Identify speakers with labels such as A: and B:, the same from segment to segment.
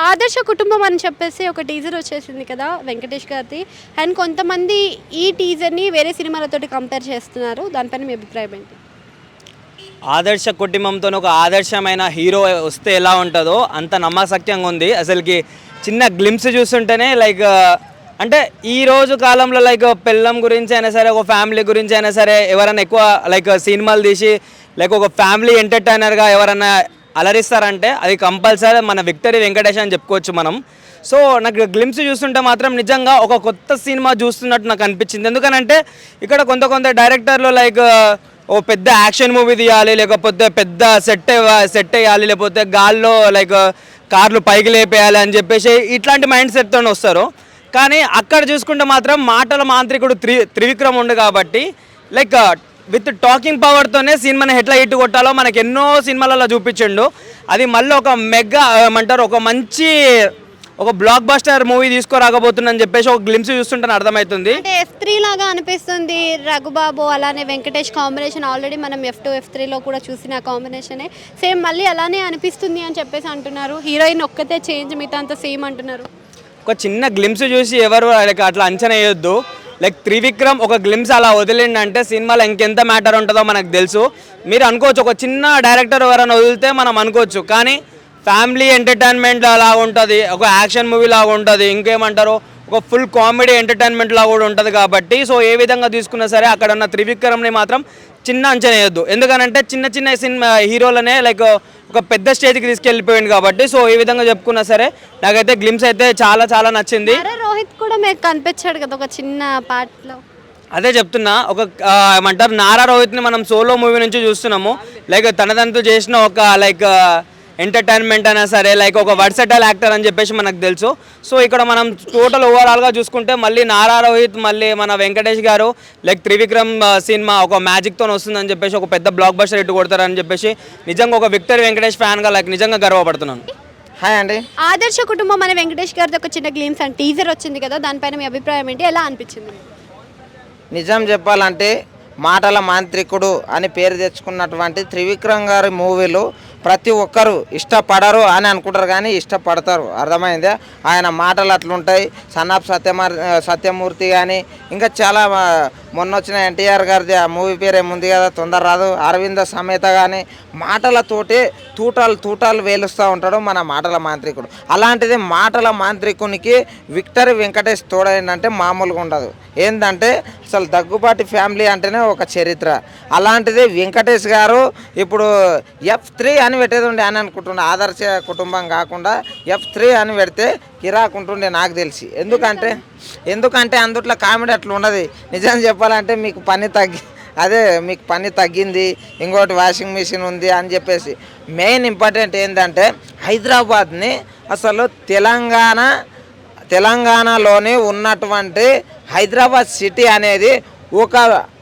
A: ఆదర్శ కుటుంబం అని చెప్పేసి ఒక టీజర్ వచ్చేసింది కదా వెంకటేష్ గారిది. అండ్ కొంతమంది ఈ టీజర్ని వేరే సినిమాలతోటి కంపేర్ చేస్తున్నారు. దానిపైన మీ అభిప్రాయం ఏంటి?
B: ఆదర్శ కుటుంబంతో ఒక ఆదర్శమైన హీరో వస్తే ఎలా ఉంటుందో అంత నమ్మశక్యంగా ఉంది. అసలుకి చిన్న గ్లిమ్స్ చూస్తుంటేనే అంటే ఈ రోజు కాలంలో పెళ్ళం గురించి అయినా సరే, ఒక ఫ్యామిలీ గురించి అయినా సరే, ఎవరైనా ఎక్కువ సినిమాలు తీసి ఒక ఫ్యామిలీ ఎంటర్టైనర్గా ఎవరైనా అలరిస్తారంటే అది కంపల్సరీ మన విక్టరీ వెంకటేష్ అని చెప్పుకోవచ్చు మనం. సో నాకు గ్లిమ్స్ చూస్తుంటే మాత్రం నిజంగా ఒక కొత్త సినిమా చూస్తున్నట్టు నాకు అనిపించింది. ఎందుకనంటే ఇక్కడ కొంత డైరెక్టర్లు ఓ పెద్ద యాక్షన్ మూవీ తీయాలి, లేకపోతే పెద్ద సెట్ వేయాలి, లేకపోతే గాల్లో కార్లు పైకి లేపేయాలి అని చెప్పేసి ఇట్లాంటి మైండ్ సెట్తో వస్తారు. కానీ అక్కడ చూసుకుంటే మాత్రం మాటల మాంత్రికుడు త్రివిక్రమ్ ఉండు కాబట్టి విత్ టాకింగ్ పవర్తోనే సినిమాని ఎట్లా హిట్ కొట్టాలో మనకు ఎన్నో సినిమాలలో చూపించిండు. అది మళ్ళీ ఒక మెగా ఏమంటారు ఒక మంచి ఒక బ్లాక్ బస్టర్ మూవీ తీసుకురాకపోతుందని చెప్పేసి ఒక గ్లిమ్స్ చూస్తుంటే అర్థమవుతుంది.
A: అంటే F3 లాగా అనిపిస్తుంది రఘుబాబు అలానే వెంకటేష్ కాంబినేషన్. ఆల్రెడీ మనం F2 F3లో కూడా చూసిన కాంబినేషనే సేమ్ మళ్ళీ అలానే అనిపిస్తుంది అని చెప్పేసి అంటున్నారు. హీరోయిన్ ఒక్కతే చేంజ్, మిగతా అంతా సేమ్ అంటున్నారు.
B: ఒక చిన్న గ్లిమ్స్ చూసి ఎవరు అట్లా అంచనా వేయొద్దు. త్రివిక్రమ్ ఒక గ్లిమ్స్ అలా వదిలిండంటే సినిమాలో ఇంకెంత మ్యాటర్ ఉంటుందో మనకు తెలుసు. మీరు అనుకోవచ్చు ఒక చిన్న డైరెక్టర్ ఎవరైనా వదిలితే మనం అనుకోవచ్చు, కానీ ఫ్యామిలీ ఎంటర్టైన్మెంట్ లాగా ఉంటుంది, ఒక యాక్షన్ మూవీ లాగా ఉంటుంది, ఇంకేమంటారు ఒక ఫుల్ కామెడీ ఎంటర్టైన్మెంట్ లాగా కూడా ఉంటుంది. కాబట్టి సో ఏ విధంగా తీసుకున్నా సరే అక్కడ ఉన్న త్రివిక్రమ్ని మాత్రం చిన్న అంచనా వేయొద్దు. ఎందుకనంటే చిన్న సినిమా హీరోలనే ఒక పెద్ద స్టేజ్కి తీసుకెళ్ళిపోయింది కాబట్టి సో ఏ విధంగా చెప్పుకున్నా సరే నాకైతే గ్లిమ్స్ అయితే చాలా నచ్చింది.
A: రోహిత్ కూడా మీకు కనిపించాడు కదా ఒక చిన్న పార్ట్లో.
B: అదే చెప్తున్నా, ఒక ఏమంటారు నారా రోహిత్ని మనం సోలో మూవీ నుంచి చూస్తున్నాము. తనదంతు చేసిన ఒక ఎంటర్టైన్మెంట్ అయినా సరే ఒక వర్సటైల్ యాక్టర్ అని చెప్పేసి మనకు తెలుసు. సో ఇక్కడ మనం టోటల్ ఓవరాల్గా చూసుకుంటే మళ్ళీ నారా రోహిత్ మళ్ళీ మన వెంకటేష్ గారు త్రివిక్రమ్ సినిమా ఒక మ్యాజిక్తో వస్తుందని చెప్పేసి ఒక పెద్ద బ్లాక్ బస్టర్ ఇటు కొడతారని చెప్పేసి నిజంగా ఒక విక్టరీ వెంకటేష్ ఫ్యాన్గా నిజంగా గర్వపడుతున్నాను.
C: హాయ్ అండి.
A: ఆదర్శ కుటుంబం అనే వెంకటేష్ గారిది ఒక చిన్న గ్లిమ్స్ అండ్ టీజర్ వచ్చింది కదా, దానిపైన మీ అభిప్రాయం ఏంటి? ఎలా అనిపించింది?
C: నిజం చెప్పాలంటే మాటల మాంత్రికుడు అని పేరు తెచ్చుకున్నటువంటి త్రివిక్రమ్ గారి మూవీలు ప్రతి ఒక్కరు ఇష్టపడరు అని అనుకుంటారు, కానీ ఇష్టపడతారు. అర్థమైందా? ఆయన మాటలు అట్లుంటాయి. సన్నాఫ్ సత్యమూర్తి కానీ ఇంకా చాలా మొన్న వచ్చిన ఎన్టీఆర్ గారిది ఆ మూవీ పేరు ఏముంది కదా, తొందర రాదు, అరవింద సమేత కానీ మాటలతోటి తూటాలు వేలుస్తూ ఉంటాడు మన మాటల మాంత్రికుడు. అలాంటిది మాటల మాంత్రికునికి విక్టరీ వెంకటేష్ తోడైందంటే మామూలుగా ఉండదు. ఏంటంటే అసలు దగ్గుబాటి ఫ్యామిలీ అంటేనే ఒక చరిత్ర. అలాంటిది వెంకటేష్ గారు ఇప్పుడు F3 అని పెట్టేది ఉండే అని అనుకుంటుండే, ఆదర్శ కుటుంబం కాకుండా F3 అని పెడితే కిరాకుంటుండే నాకు తెలిసి. ఎందుకంటే అందుట్లో కామెడీ అట్లా ఉండదు. నిజం చెప్పాలంటే మీకు పని తగ్గింది, ఇంకోటి వాషింగ్ మిషన్ ఉంది అని చెప్పేసి. మెయిన్ ఇంపార్టెంట్ ఏంటంటే హైదరాబాద్ని అసలు తెలంగాణలోనే ఉన్నటువంటి హైదరాబాద్ సిటీ అనేది ఒక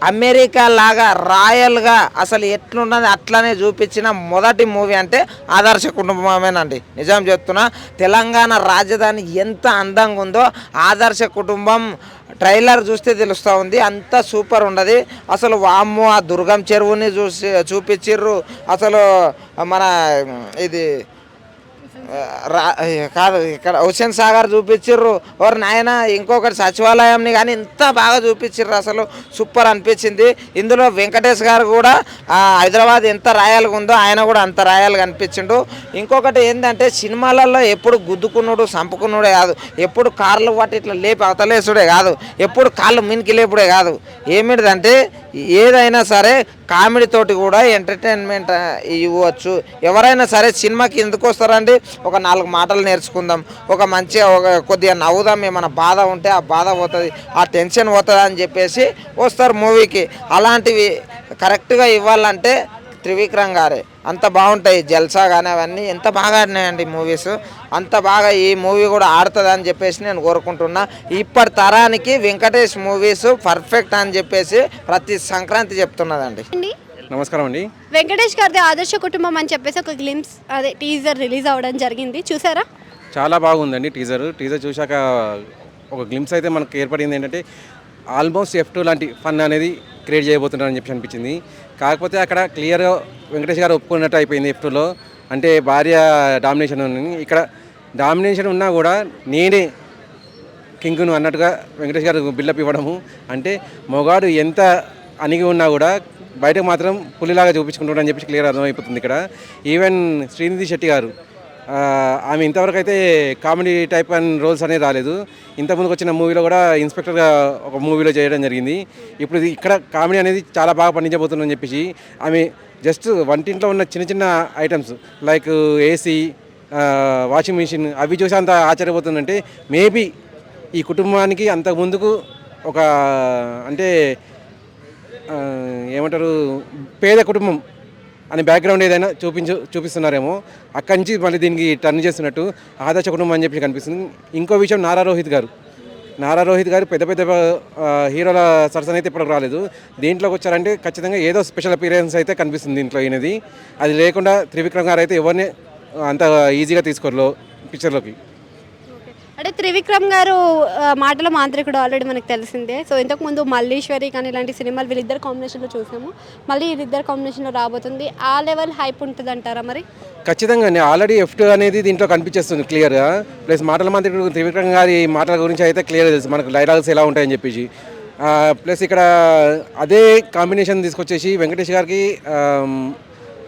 C: అమెరికా లాగా రాయల్గా అసలు ఎట్లున్నది అట్లనే చూపించిన మొదటి మూవీ అంటే ఆదర్శ కుటుంబమేనండి. నిజం చెప్తున్నా, తెలంగాణ రాజధాని ఎంత అందంగా ఉందో ఆదర్శ కుటుంబం ట్రైలర్ చూస్తే తెలుస్తూ ఉంది. అంత సూపర్ ఉండదు అసలు. వామ్మో, ఆ దుర్గం చెరువుని చూపించిర్రు. అసలు మన ఇది కాదు ఇక్కడ హుస్సేన్ సాగర్ చూపించిర్రు. ఎవరు నాయన ఇంకొకటి సచివాలయంని కానీ ఇంత బాగా చూపించిర్రు. అసలు సూపర్ అనిపించింది. ఇందులో వెంకటేష్ గారు కూడా హైదరాబాద్ ఎంత రాయల్గా ఉందో ఆయన కూడా అంత రాయల్గా అనిపించిండు. ఇంకొకటి ఏంటంటే సినిమాలలో ఎప్పుడు గుద్దుకున్నాడు చంపుకున్నాడే కాదు, ఎప్పుడు కార్లు పట్టి ఇట్లా లేపి అవతలేసుడే కాదు, ఎప్పుడు కాళ్ళు మినికి లేపుడే కాదు. ఏమిటిదంటే ఏదైనా సరే కామెడీతోటి కూడా ఎంటర్టైన్మెంట్ ఇవ్వచ్చు. ఎవరైనా సరే సినిమాకి ఎందుకు వస్తారండి? ఒక 4 మాటలు నేర్చుకుందాం, ఒక మంచిగా కొద్దిగా నవ్వుదాం, ఏమైనా బాధ ఉంటే ఆ బాధ పోతుంది, ఆ టెన్షన్ పోతుంది అని చెప్పేసి వస్తారు మూవీకి. అలాంటివి కరెక్ట్గా ఇవ్వాలంటే త్రివిక్రమ్ గారే. అంత బాగుంటాయి జల్సా కానీ అవన్నీ ఎంత బాగా ఆడినాయండి మూవీస్. అంత బాగా ఈ మూవీ కూడా ఆడుతుంది అని చెప్పేసి నేను కోరుకుంటున్నా. ఇప్పటి తరానికి వెంకటేష్ మూవీస్ పర్ఫెక్ట్ అని చెప్పేసి ప్రతి సంక్రాంతి చెప్తున్నదండి.
D: నమస్కారం అండి.
A: వెంకటేష్ గారిది ఆదర్శ కుటుంబం అని చెప్పేసి ఒక గ్లిమ్స్ టీజర్ రిలీజ్ అవ్వడం జరిగింది, చూసారా?
D: చాలా బాగుందండి టీజర్ చూశాక ఒక గ్లిమ్స్ అయితే మనకు ఏర్పడింది. ఏంటంటే ఆల్మోస్ట్ F2 లాంటి ఫన్ అనేది క్రియేట్ చేయబోతున్నారని చెప్పి అనిపించింది. కాకపోతే అక్కడ క్లియర్గా వెంకటేష్ గారు ఒప్పుకున్నట్టు అయిపోయింది F2లో. అంటే భార్య డామినేషన్ ఉంది. ఇక్కడ డామినేషన్ ఉన్నా కూడా నేనే కింగ్ను అన్నట్టుగా వెంకటేష్ గారు బిల్డప్ ఇవ్వడము, అంటే మొగాడు ఎంత అణిగి ఉన్నా కూడా బయటకు మాత్రం పులిలాగా చూపించుకుంటాడు అని చెప్పి క్లియర్ అర్థమైపోతుంది ఇక్కడ. ఈవెన్ శ్రీనిధి శెట్టి గారు ఆమె ఇంతవరకు అయితే కామెడీ టైప్ అండ్ రోల్స్ అనేది రాలేదు. ఇంతకుముందుకు వచ్చిన మూవీలో కూడా ఇన్స్పెక్టర్గా ఒక మూవీలో చేయడం జరిగింది. ఇప్పుడు ఇక్కడ కామెడీ అనేది చాలా బాగా పండించబోతుందని చెప్పేసి ఆమె జస్ట్ వంటింట్లో ఉన్న చిన్న చిన్న items like AC, washing machine అవి చూసి అంత ఆశ్చర్యపోతుందంటే మేబీ ఈ కుటుంబానికి అంత ముందుకు ఒక అంటే ఏమంటారు పేద కుటుంబం అని బ్యాక్గ్రౌండ్ ఏదైనా చూపిస్తున్నారేమో, అక్కడి నుంచి మళ్ళీ దీనికి టర్న్ చేస్తున్నట్టు ఆదర్శ కుటుంబం అని చెప్పి కనిపిస్తుంది. ఇంకో విషయం నారా రోహిత్ గారు పెద్ద పెద్ద హీరోల సరసన అయితే ఇప్పుడు రాలేదు. దీంట్లోకి వచ్చారంటే ఖచ్చితంగా ఏదో స్పెషల్ అపీరెన్స్ అయితే కనిపిస్తుంది దీంట్లో ఈయనది. అది లేకుండా త్రివిక్రమ్ గారు అయితే ఎవరిని అంత ఈజీగా తీసుకోరు పిక్చర్లోకి.
A: అంటే త్రివిక్రమ్ గారు మాటల మాంత్రికుడు ఆల్రెడీ మనకు తెలిసిందే. సో ఇంతకుముందు మల్లీశ్వరి కానీ ఇలాంటి సినిమాలు వీళ్ళిద్దరు కాంబినేషన్లో చూసాము, మళ్ళీ వీళ్ళిద్దరు కాంబినేషన్లో రాబోతుంది. ఆ లెవెల్ హైప్ ఉంటుంది అంటారా మరి?
D: ఖచ్చితంగా ఆల్రెడీ F2 అనేది దీంట్లో కనిపించేస్తుంది క్లియర్గా. ప్లస్ మాటల మాంత్రికుడు త్రివిక్రమ్ గారి మాటల గురించి అయితే క్లియర్గా తెలుసు మనకు, డైలాగ్స్ ఎలా ఉంటాయని చెప్పేసి. ప్లస్ ఇక్కడ అదే కాంబినేషన్ తీసుకొచ్చేసి వెంకటేష్ గారికి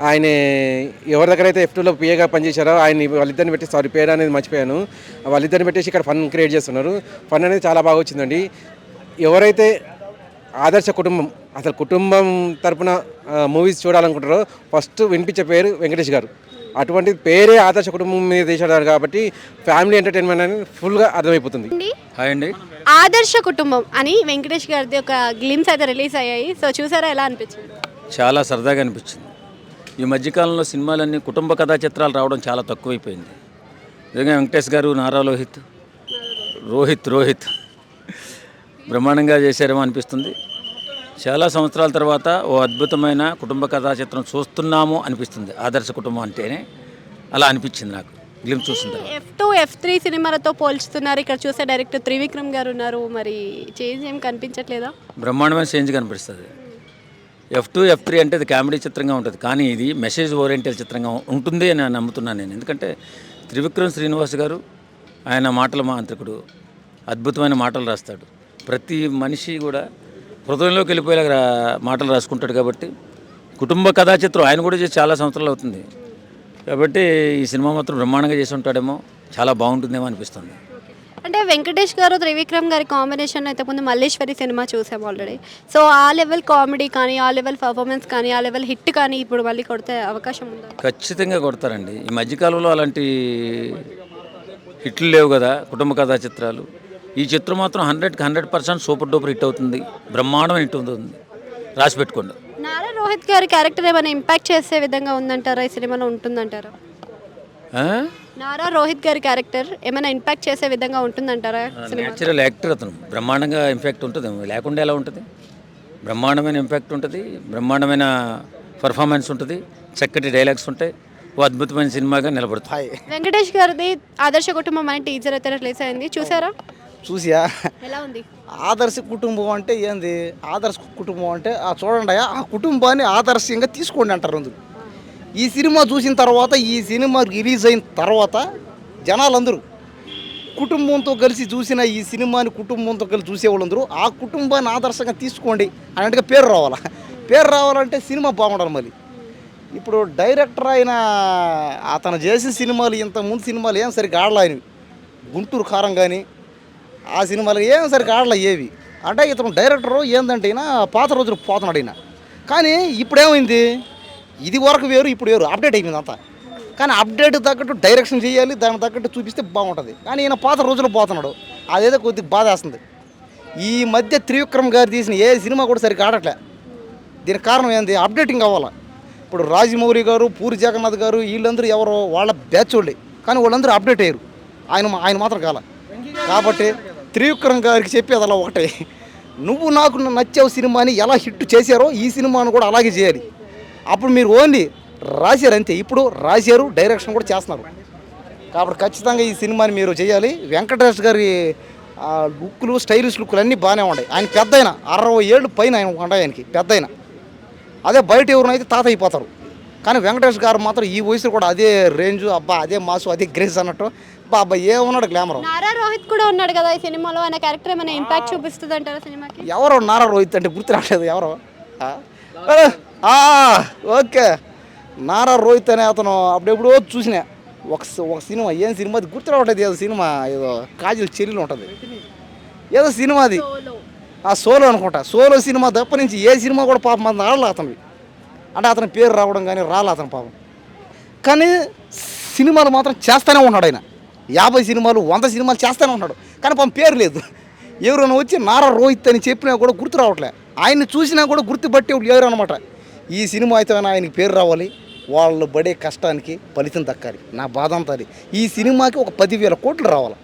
D: ఆయన ఎవరి దగ్గర అయితే F2లో పిఏగా పనిచేశారో వాళ్ళిద్దరిని పెట్టి పేరు అనేది మర్చిపోయాను, వాళ్ళిద్దరిని పెట్టేసి ఇక్కడ ఫన్ క్రియేట్ చేస్తున్నారు. ఫన్ అనేది చాలా బాగా వచ్చిందండి. ఎవరైతే ఆదర్శ కుటుంబం అసలు కుటుంబం తరపున మూవీస్ చూడాలనుకుంటారో ఫస్ట్ వినిపించే పేరు వెంకటేష్ గారు. అటువంటి పేరే ఆదర్శ కుటుంబం మీద తీశారు కాబట్టి ఫ్యామిలీ ఎంటర్టైన్మెంట్ అనేది ఫుల్గా అర్థమైపోతుంది.
E: హాయ్ అండి.
A: ఆదర్శ కుటుంబం అని వెంకటేష్ గారిది ఒక గ్లిమ్స్ అయితే రిలీజ్ అయ్యాయి. సో చూసారా, ఎలా అనిపించింది?
E: చాలా సరదాగా అనిపించింది. ఈ మధ్యకాలంలో సినిమాలన్నీ కుటుంబ కథా చిత్రాలు రావడం చాలా తక్కువైపోయింది. నిజంగా వెంకటేష్ గారు, నారా రోహిత్ బ్రహ్మాండంగా చేశారేమో అనిపిస్తుంది. చాలా సంవత్సరాల తర్వాత ఓ అద్భుతమైన కుటుంబ కథా చిత్రం చూస్తున్నాము అనిపిస్తుంది. ఆదర్శ కుటుంబం అంటేనే అలా అనిపించింది నాకు గ్లిమ్స్ చూసిన తర్వాత.
A: F2, F3 సినిమాలతో పోల్చుతున్నారు. ఇక్కడ చూసే డైరెక్టర్ త్రివిక్రమ్ గారు ఉన్నారు, మరి చేంజ్ ఏం కనిపించట్లేదా?
E: బ్రహ్మాండమైన చేంజ్ కనిపిస్తుంది. F2, F3 అంటే అది కామెడీ చిత్రంగా ఉంటుంది, కానీ ఇది మెసేజ్ ఓరియంటెడ్ చిత్రంగా ఉంటుంది అని నమ్ముతున్నాను నేను. ఎందుకంటే త్రివిక్రమ్ శ్రీనివాస్ గారు ఆయన మాటల మాంత్రికుడు, అద్భుతమైన మాటలు రాస్తాడు. ప్రతి మనిషి కూడా హృదయంలోకి వెళ్ళిపోయేలా మాటలు రాసుకుంటాడు. కాబట్టి కుటుంబ కథా చిత్రం ఆయన కూడా చేసి చాలా సంవత్సరాలు అవుతుంది కాబట్టి ఈ సినిమా మాత్రం బ్రహ్మాండంగా చేసి ఉంటాడేమో, చాలా బాగుంటుందేమో అనిపిస్తుంది.
A: అంటే వెంకటేష్ గారు త్రివిక్రమ్ గారి కాంబినేషన్లో ఇంతకుముందు మల్లేశ్వరి సినిమా చూసాం ఆల్రెడీ. సో ఆ లెవెల్ కామెడీ కానీ, ఆ లెవెల్ పర్ఫార్మెన్స్ కానీ, ఆ లెవెల్ హిట్ కానీ ఇప్పుడు మళ్ళీ కొడితే అవకాశం ఉందా?
E: ఖచ్చితంగా కొడతారండి. ఈ మధ్యకాలంలో అలాంటి హిట్లు లేవు కదా కుటుంబ కథా చిత్రాలు. ఈ చిత్రం మాత్రం 100% సూపర్ డూపర్ హిట్ అవుతుంది, బ్రహ్మాండమైన హిట్ అవుతుంది, రాసి పెట్టుకోండి.
A: నారా రోహిత్ గారి క్యారెక్టర్ ఏమైనా ఇంపాక్ట్ చేసే విధంగా ఉందంటారా ఈ సినిమాలో, ఉంటుందంటారా? నారా రోహిత్ గారి క్యారెక్టర్ ఏమైనా ఇంపాక్ట్ చేసే విధంగా ఉంటుందంటారా?
E: న్యాచురల్ యాక్టర్ అతను, బ్రహ్మాండంగా ఇంపాక్ట్ ఉంటుంది. లేకుండా ఎలా ఉంటుంది? బ్రహ్మాండమైన ఇంపాక్ట్ ఉంటుంది, బ్రహ్మాండమైన పర్ఫార్మెన్స్ ఉంటుంది, చక్కటి డైలాగ్స్ ఉంటాయి, ఓ అద్భుతమైన సినిమాగా నిలబడుతుంది.
A: వెంకటేష్ గారిది ఆదర్శ కుటుంబం అని టీజర్ అయితే రిలీజ్ అయింది, చూసారా?
F: చూసియా?
A: ఎలా ఉంది?
F: ఆదర్శ కుటుంబం అంటే ఏంది? ఆదర్శ కుటుంబం అంటే చూడండి, ఆ కుటుంబాన్ని ఆదర్శంగా తీసుకోండి అంటారు అందరూ. ఈ సినిమా చూసిన తర్వాత, ఈ సినిమా రిలీజ్ అయిన తర్వాత జనాలందరూ కుటుంబంతో కలిసి చూసిన ఈ సినిమాని కుటుంబంతో కలిసి చూసేవాళ్ళందరూ ఆ కుటుంబాన్ని ఆదర్శంగా తీసుకోండి అన్నట్టుగా పేరు రావాలా. పేరు రావాలంటే సినిమా బాగుండాలి. మళ్ళీ ఇప్పుడు డైరెక్టర్ అయిన అతను చేసిన సినిమాలు, ఇంతకుముందు సినిమాలు ఏం సరిగ్గా ఆడలే. ఆయన గుంటూరు కారం కానీ ఆ సినిమాలు ఏం సరిగ్గా ఆడలే ఏవి. అంటే ఇతను డైరెక్టరు ఏంటంటే అయినా పాత రోజులు పోతున్నాడు అయినా. కానీ ఇప్పుడేమైంది, ఇది వరకు వేరు ఇప్పుడు వేరు, అప్డేట్ అయిపోయింది అంతా. కానీ అప్డేట్ తగ్గట్టు డైరెక్షన్ చేయాలి, దానికి తగ్గట్టు చూపిస్తే బాగుంటుంది. కానీ ఈయన పాత రోజుల్లో పోతున్నాడు, అదేదో కొద్దిగా బాధ వేస్తుంది. ఈ మధ్య త్రివిక్రమ్ గారు తీసిన ఏ సినిమా కూడా సరిగ్గా ఆడట్లే. దీనికి కారణం ఏంది? అప్డేటింగ్ అవ్వాలి. ఇప్పుడు రాజమౌళి గారు, పూరి జగన్నాథ్ గారు వీళ్ళందరూ ఎవరో వాళ్ళ బ్యాచ్ వాళ్ళే, కానీ వాళ్ళందరూ అప్డేట్ అయ్యారు, ఆయన మాత్రం కాల. కాబట్టి త్రివిక్రమ్ గారికి చెప్పేది అలా ఒకటే, నువ్వు నాకు నచ్చావు సినిమాని ఎలా హిట్ చేశారో ఈ సినిమాను కూడా అలాగే చేయాలి. అప్పుడు మీరు ఓన్లీ రాశారు అంతే. ఇప్పుడు రాశారు, డైరెక్షన్ కూడా చేస్తున్నారు. కాబట్టి ఖచ్చితంగా ఈ సినిమాని మీరు చేయాలి. వెంకటేష్ గారి లుక్లు, స్టైలిష్ లుక్లు అన్నీ బాగానే ఉన్నాయి. ఆయన పెద్ద అయినా 60 ఏళ్ళు పైన ఆయన ఉంటాయి ఆయనకి, పెద్ద అయినా. అదే బయట ఎవరినైతే తాత అయిపోతారు. కానీ వెంకటేష్ గారు మాత్రం ఈ వయసులో కూడా అదే రేంజు, అబ్బా అదే మాసు, అదే గ్రేస్ అన్నట్టు బాబా ఏమున్నాడు గ్లామర్.
A: నారా రోహిత్ కూడా ఉన్నాడు కదా ఈ సినిమాలో, ఆయన క్యారెక్టర్ ఏమైనా ఇంపాక్ట్ చూపిస్తుంది అంటారా సినిమాకి?
F: ఎవరో నారా రోహిత్ అంటే గుర్తు రావట్లేదు ఎవరో. ఓకే, నారా రోహిత్ అనే అతను అప్పుడెప్పుడో చూసిన ఒక సినిమా, ఏం సినిమా అది గుర్తు రావట్లేదు. ఏదో సినిమా, ఏదో కాజల్ చెల్లెలు ఉంటుంది, ఏదో సినిమా అది, సోలో అనుకుంటా. సోలో సినిమా తప్ప నుంచి ఏ సినిమా కూడా పాపం అది రాలే అతను, అంటే అతని పేరు రావడం కానీ రాలే అతను పాపం. కానీ సినిమాలు మాత్రం చేస్తూనే ఉన్నాడు ఆయన. 50 సినిమాలు 100 సినిమాలు చేస్తూనే ఉన్నాడు, కానీ పాపం పేరు లేదు. ఎవరైనా వచ్చి నారా రోహిత్ అని చెప్పినా కూడా గుర్తు రావట్లే. ఆయన్ని చూసినా కూడా గుర్తుపట్టి లేరు అనమాట. ఈ సినిమా అయితే ఆయనకి పేరు రావాలి, వాళ్ళు పడే కష్టానికి ఫలితం దక్కాలి. నా బాధ అంతా అది. ఈ సినిమాకి ఒక 10,000 కోట్లు రావాలి.